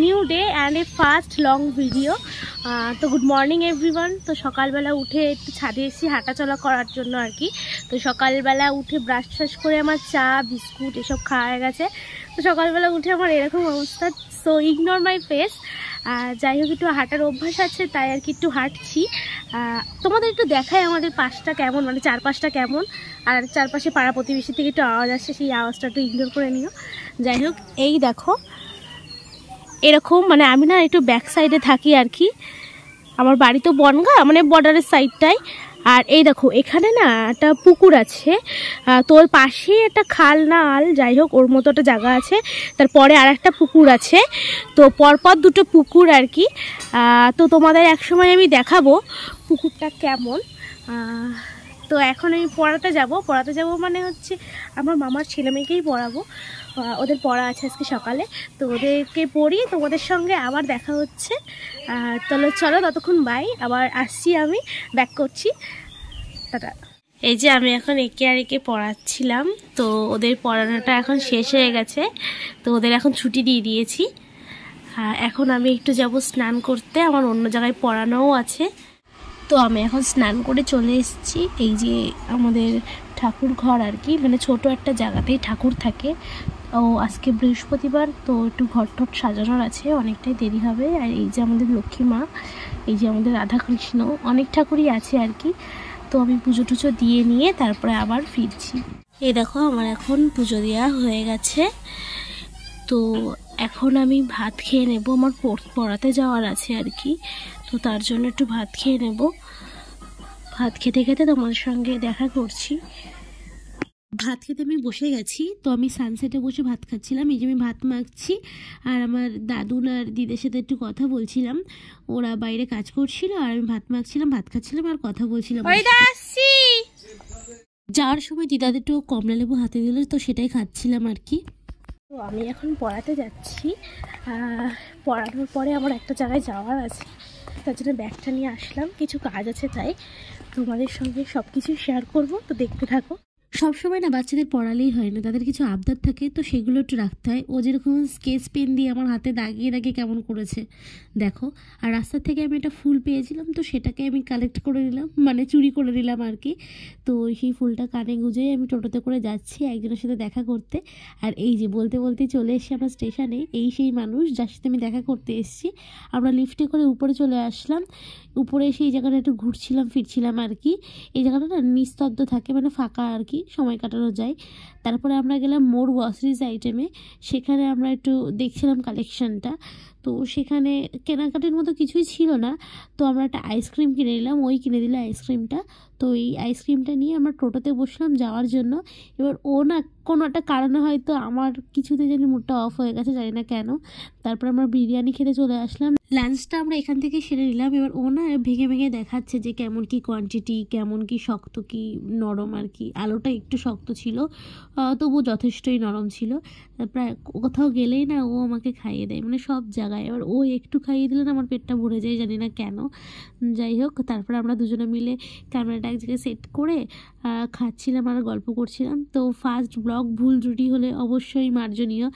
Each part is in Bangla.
New day and a first long video. তো গুড মর্নিং এভরিওয়ান। তো সকালবেলা উঠে একটু ছাদে এসেছি হাঁটাচলা করার জন্য আর কি। তো সকালবেলা উঠে ব্রাশ ট্রাশ করে আমার চা বিস্কুট এসব খাওয়া হয়ে গেছে। তো সকালবেলা উঠে আমার এরকম অবস্থা, সো ইগনোর মাই ফেস। যাই হোক, একটু হাঁটার অভ্যাস আছে তাই আর কি একটু হাঁটছি। তোমাদের একটু দেখাই আমাদের পাশটা কেমন, মানে চারপাশটা কেমন, আর চারপাশে পাড়া প্রতিবেশী থেকে একটু আওয়াজ আসছে, সেই আওয়াজটা একটু ইগনোর করে নিও। যাই হোক, এই দেখো এরকম, মানে আমি না একটু ব্যাক সাইডে থাকি আর কি। আমার বাড়ি তো বনগাঁ, মানে বর্ডারের সাইডটাই। আর এই দেখো এখানে না একটা পুকুর আছে, তোর পাশে একটা খাল না আল যাই হোক ওর মতো একটা জায়গা আছে, তারপরে আর একটা পুকুর আছে। তো পরপর দুটো পুকুর আর কি। তো তোমাদের একসময় আমি দেখাবো পুকুরটা কেমন। তো এখন আমি পড়াতে যাব মানে হচ্ছে আমার মামার ছেলে মেয়েকেই পড়াবো, ওদের পড়া আছে আজকে সকালে। তো ওদেরকে পড়ি, তোমাদের সঙ্গে আবার দেখা হচ্ছে। চলো ততক্ষণ বাই, আবার আসছি, আমি ব্যাক করছি, টাটা। এই যে আমি এখন একে আর একে পড়াচ্ছিলাম, তো ওদের পড়ানোটা এখন শেষ হয়ে গেছে, তো ওদের এখন ছুটি দিয়ে দিয়েছি। এখন আমি একটু যাব স্নান করতে, আমার অন্য জায়গায় পড়ানোও আছে। তো আমি এখন স্নান করে চলে এসেছি। এই যে আমাদের ঠাকুর ঘর আর কি, মানে ছোট একটা জায়গাতেই ঠাকুর থাকে। ও আজকে বৃহস্পতিবার, তো একটু ঘর টট সাজানোর আছে, অনেকটাই দেরি হবে। আর এই যে আমাদের লক্ষ্মী মা, এই যে আমাদের রাধাকৃষ্ণ, অনেক ঠাকুরই আছে আর কি। তো আমি পুজো টুজো দিয়ে নিয়ে তারপরে আবার ফিরছি। এই দেখো আমার এখন পুজো দেওয়া হয়ে গেছে। তো এখন আমি ভাত খেয়ে নেব, আমার পড়াতে যাওয়ার আছে আর কি। তো তার জন্য একটু ভাত খেয়ে নেব। ভাত খেতে খেতে তোমার সঙ্গে দেখা করছি। ভাত খেতে আমি বসে গেছি। তো আমি সানসেটে বসে ভাত খাচ্ছিলাম, এই যে আমি ভাত মাখছি। আর আমার দাদুন আর দিদের সাথে একটু কথা বলছিলাম, ওরা বাইরে কাজ করছিল আর আমি ভাত মাখছিলাম, ভাত খাচ্ছিলাম আর কথা বলছিলাম। যাওয়ার সময় দিদাদের একটু কমলা লেবু হাতে দিল, তো সেটাই খাচ্ছিলাম আর কি। তো আমি এখন পড়াতে যাচ্ছি। পড়ানোর পরে আমার একটা জায়গায় যাওয়ার আছে, তার জন্য ব্যাগটা নিয়ে আসলাম, কিছু কাজ আছে তাই। তোমাদের সঙ্গে সব কিছু শেয়ার করবো, তো দেখতে থাকো। সবসময় না বাচ্চাদের পড়ালেই হয় না, তাদের কিছু আবদার থাকে, তো সেগুলো একটু রাখতে হয়। ও যেরকম স্কেচ পেন দিয়ে আমার হাতে দাগিয়ে দাগিয়ে কেমন করেছে দেখো। আর রাস্তা থেকে আমি একটা ফুল পেয়েছিলাম, তো সেটাকে আমি কালেক্ট করে নিলাম, মানে চুরি করে নিলাম আর কি। তো সেই ফুলটা কানে গুঁজে আমি টোটোতে করে যাচ্ছি একজনের সাথে দেখা করতে। আর এই যে বলতে বলতে চলে এসেছি আমরা স্টেশনে। এই সেই মানুষ যার সাথে আমি দেখা করতে এসেছি। আমরা লিফটে করে উপরে চলে আসলাম। উপরে এসে এই জায়গাটা একটু ঘুরছিলাম ফিরছিলাম আর কি। এই জায়গাটা না নিস্তব্ধ থাকে, মানে ফাঁকা আর কি, সময় কাটানো যায়। তারপরে আমরা গেলাম মোর গ্রসারিজ আইটেমে, সেখানে আমরা একটু দেখছিলাম কালেকশানটা। তো সেখানে কেনাকাটির মতো কিছুই ছিল না, তো আমরা একটা আইসক্রিম কিনে নিলাম, ওই কিনে দিল আইসক্রিমটা। তো এই আইসক্রিমটা নিয়ে আমরা টোটোতে বসলাম যাওয়ার জন্য। এবার ও না কোনো একটা কারণে হয়তো আমার কিছুতে জানি মুডটা অফ হয়ে গেছে, জানি না কেন। তারপর আমরা বিরিয়ানি খেতে চলে আসলাম। লাঞ্চটা আমরা এখান থেকে সেরে নিলাম। এবার ও না ভেঙে ভেঙে দেখাচ্ছে যে কেমন কি কোয়ান্টিটি, কেমন কি শক্ত কি নরম আর কি। আলুটা একটু শক্ত ছিল, তবু যথেষ্টই নরম ছিল। প্রায় কোথাও গেলেই না ও আমাকে খাইয়ে দেয়, মানে সব জায়গায়। এবার ও একটু খাইয়ে দিলে না আমার পেটটা ভরে যায়, জানি না কেন। যাই হোক, তারপর আমরা দুজনে মিলে ক্যামেরাটা এক জায়গায় সেট করে খাচ্ছিলাম আর গল্প করছিলাম। তো ফার্স্ট ব্লগ ভুল ত্রুটি হলে অবশ্যই মার্জনীয়।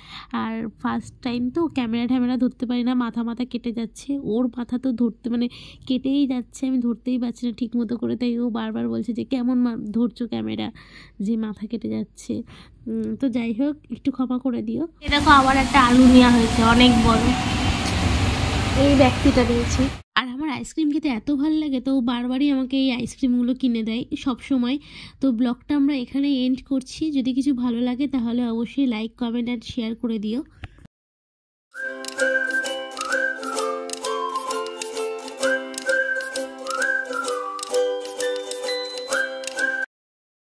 আর ফার্স্ট টাইম তো ক্যামেরা ধরতে পারি না, মাথা কেটে যাচ্ছে। ওর মাথা তো ধরতে মানে কেটেই যাচ্ছে, আমি ধরতেই পারছি না ঠিক মতো করে। তাই ও বারবার বলছে যে কেমন ধরছো ক্যামেরা, যে মাথা কেটে যাচ্ছে। তো যাই হোক, একটু ক্ষমা করে দিও। এ দেখো আবার একটা আলু নেওয়া হয়েছে, অনেক বড়, এই ব্যক্তিটা দিয়েছি। আর আমার আইসক্রিম খেতে এত ভালো লাগে, তো বারবারই আমাকে এই আইসক্রিমগুলো কিনে দেয় সব সময়। তো ব্লগটা আমরা এখানে এন্ড করছি। যদি কিছু ভালো লাগে তাহলে অবশ্যই লাইক, কমেন্ট অ্যান্ড শেয়ার করে দিও।